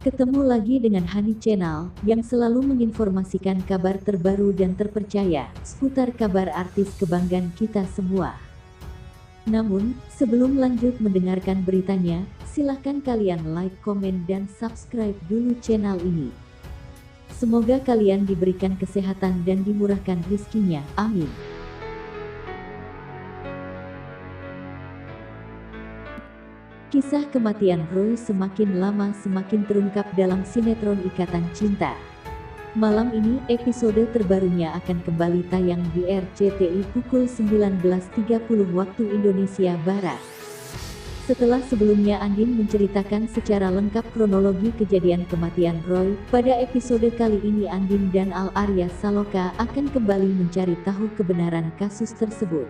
Ketemu lagi dengan Hani Channel, yang selalu menginformasikan kabar terbaru dan terpercaya, seputar kabar artis kebanggaan kita semua. Namun, sebelum lanjut mendengarkan beritanya, silahkan kalian like, komen, dan subscribe dulu channel ini. Semoga kalian diberikan kesehatan dan dimurahkan rizkinya, amin. Kisah kematian Roy semakin lama semakin terungkap dalam sinetron Ikatan Cinta. Malam ini episode terbarunya akan kembali tayang di RCTI pukul 19.30 waktu Indonesia Barat. Setelah sebelumnya Andin menceritakan secara lengkap kronologi kejadian kematian Roy, pada episode kali ini Andin dan Al Arya Saloka akan kembali mencari tahu kebenaran kasus tersebut.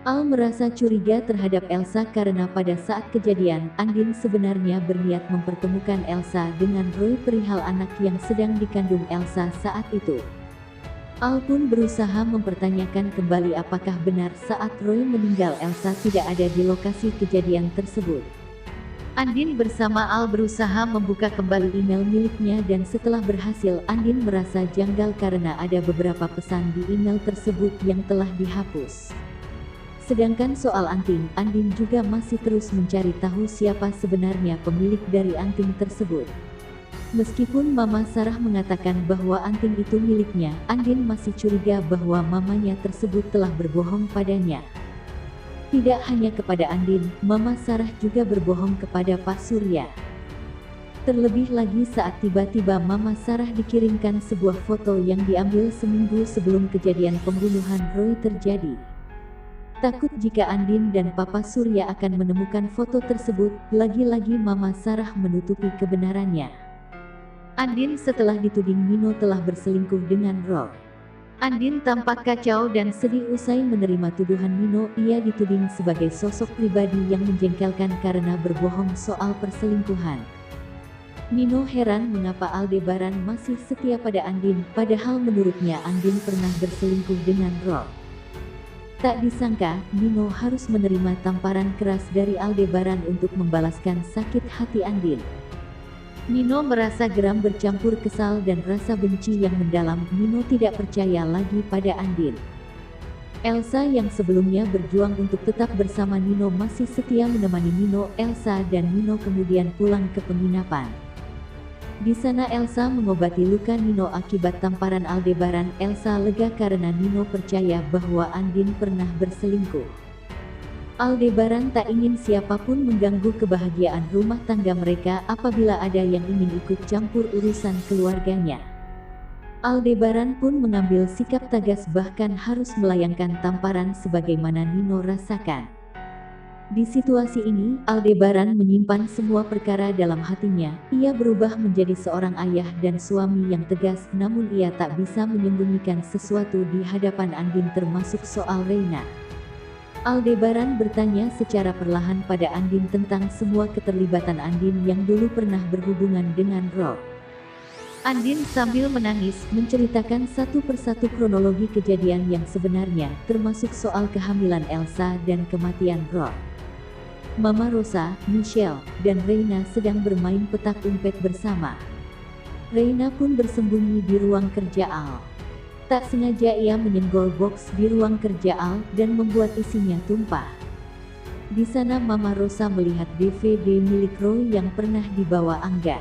Al merasa curiga terhadap Elsa karena pada saat kejadian, Andin sebenarnya berniat mempertemukan Elsa dengan Roy perihal anak yang sedang dikandung Elsa saat itu. Al pun berusaha mempertanyakan kembali apakah benar saat Roy meninggal Elsa tidak ada di lokasi kejadian tersebut. Andin bersama Al berusaha membuka kembali email miliknya dan setelah berhasil Andin merasa janggal karena ada beberapa pesan di email tersebut yang telah dihapus. Sedangkan soal anting, Andin juga masih terus mencari tahu siapa sebenarnya pemilik dari anting tersebut. Meskipun Mama Sarah mengatakan bahwa anting itu miliknya, Andin masih curiga bahwa mamanya tersebut telah berbohong padanya. Tidak hanya kepada Andin, Mama Sarah juga berbohong kepada Pak Surya. Terlebih lagi saat tiba-tiba Mama Sarah dikirimkan sebuah foto yang diambil seminggu sebelum kejadian pembunuhan Roy terjadi. Takut jika Andin dan Papa Surya akan menemukan foto tersebut, lagi-lagi Mama Sarah menutupi kebenarannya. Andin setelah dituding Nino telah berselingkuh dengan Roy. Andin tampak kacau dan sedih usai menerima tuduhan Nino. Ia dituding sebagai sosok pribadi yang menjengkelkan karena berbohong soal perselingkuhan. Nino heran mengapa Aldebaran masih setia pada Andin, padahal menurutnya Andin pernah berselingkuh dengan Roy. Tak disangka, Nino harus menerima tamparan keras dari Aldebaran untuk membalaskan sakit hati Andin. Nino merasa geram bercampur kesal dan rasa benci yang mendalam. Nino tidak percaya lagi pada Andin. Elsa yang sebelumnya berjuang untuk tetap bersama Nino masih setia menemani Nino. Elsa dan Nino kemudian pulang ke penginapan. Di sana Elsa mengobati luka Nino akibat tamparan Aldebaran. Elsa lega karena Nino percaya bahwa Andin pernah berselingkuh. Aldebaran tak ingin siapapun mengganggu kebahagiaan rumah tangga mereka apabila ada yang ingin ikut campur urusan keluarganya. Aldebaran pun mengambil sikap tegas bahkan harus melayangkan tamparan sebagaimana Nino rasakan. Di situasi ini, Aldebaran menyimpan semua perkara dalam hatinya. Ia berubah menjadi seorang ayah dan suami yang tegas, namun ia tak bisa menyembunyikan sesuatu di hadapan Andin termasuk soal Reina. Aldebaran bertanya secara perlahan pada Andin tentang semua keterlibatan Andin yang dulu pernah berhubungan dengan Roy. Andin sambil menangis menceritakan satu persatu kronologi kejadian yang sebenarnya, termasuk soal kehamilan Elsa dan kematian Roy. Mama Rosa, Michelle, dan Reina sedang bermain petak umpet bersama. Reina pun bersembunyi di ruang kerja Al. Tak sengaja ia menyenggol box di ruang kerja Al dan membuat isinya tumpah. Di sana Mama Rosa melihat DVD milik Roy yang pernah dibawa Angga.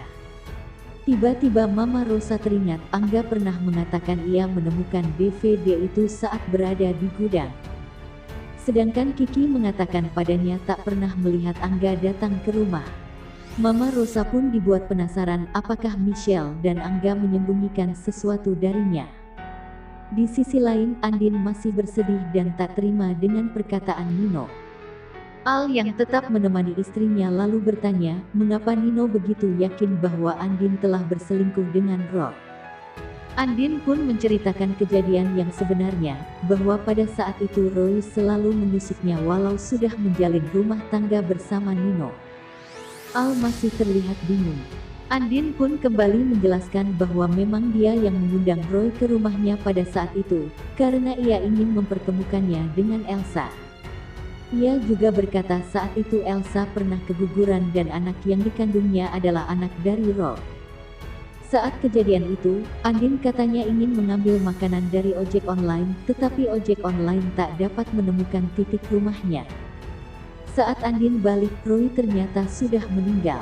Tiba-tiba Mama Rosa teringat Angga pernah mengatakan ia menemukan DVD itu saat berada di gudang. Sedangkan Kiki mengatakan padanya tak pernah melihat Angga datang ke rumah. Mama Rosa pun dibuat penasaran apakah Michelle dan Angga menyembunyikan sesuatu darinya. Di sisi lain, Andin masih bersedih dan tak terima dengan perkataan Nino. Al yang tetap menemani istrinya lalu bertanya, mengapa Nino begitu yakin bahwa Andin telah berselingkuh dengan Roy. Andin pun menceritakan kejadian yang sebenarnya, bahwa pada saat itu Roy selalu menusiknya walau sudah menjalin rumah tangga bersama Nino. Al masih terlihat bingung. Andin pun kembali menjelaskan bahwa memang dia yang mengundang Roy ke rumahnya pada saat itu, karena ia ingin mempertemukannya dengan Elsa. Ia juga berkata saat itu Elsa pernah keguguran dan anak yang dikandungnya adalah anak dari Rob. Saat kejadian itu, Andin katanya ingin mengambil makanan dari ojek online, tetapi ojek online tak dapat menemukan titik rumahnya. Saat Andin balik, Roy ternyata sudah meninggal.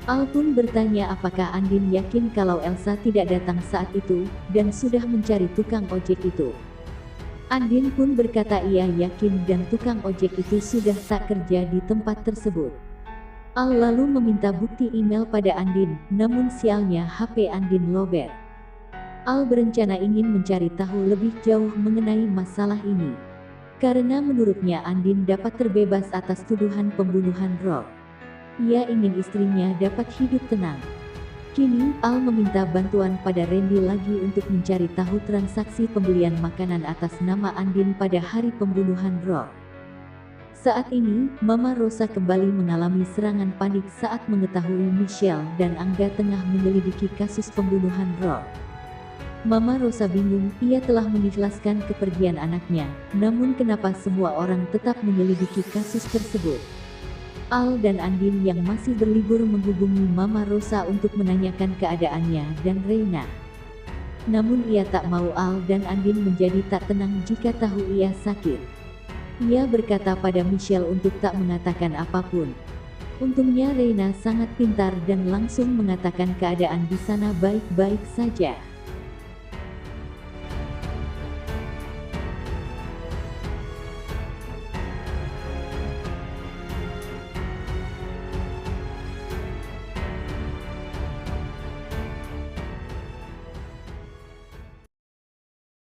Al pun bertanya apakah Andin yakin kalau Elsa tidak datang saat itu, dan sudah mencari tukang ojek itu. Andin pun berkata ia yakin dan tukang ojek itu sudah tak kerja di tempat tersebut. Al lalu meminta bukti email pada Andin, namun sialnya HP Andin lowbat. Al berencana ingin mencari tahu lebih jauh mengenai masalah ini. Karena menurutnya Andin dapat terbebas atas tuduhan pembunuhan Rob. Ia ingin istrinya dapat hidup tenang. Kini, Al meminta bantuan pada Randy lagi untuk mencari tahu transaksi pembelian makanan atas nama Andin pada hari pembunuhan Rob. Saat ini, Mama Rosa kembali mengalami serangan panik saat mengetahui Michelle dan Angga tengah menyelidiki kasus pembunuhan Rob. Mama Rosa bingung, ia telah mengikhlaskan kepergian anaknya, namun kenapa semua orang tetap menyelidiki kasus tersebut? Al dan Andin yang masih berlibur menghubungi Mama Rosa untuk menanyakan keadaannya dan Reina. Namun ia tak mau Al dan Andin menjadi tak tenang jika tahu ia sakit. Ia berkata pada Michelle untuk tak mengatakan apapun. Untungnya Reina sangat pintar dan langsung mengatakan keadaan di sana baik-baik saja.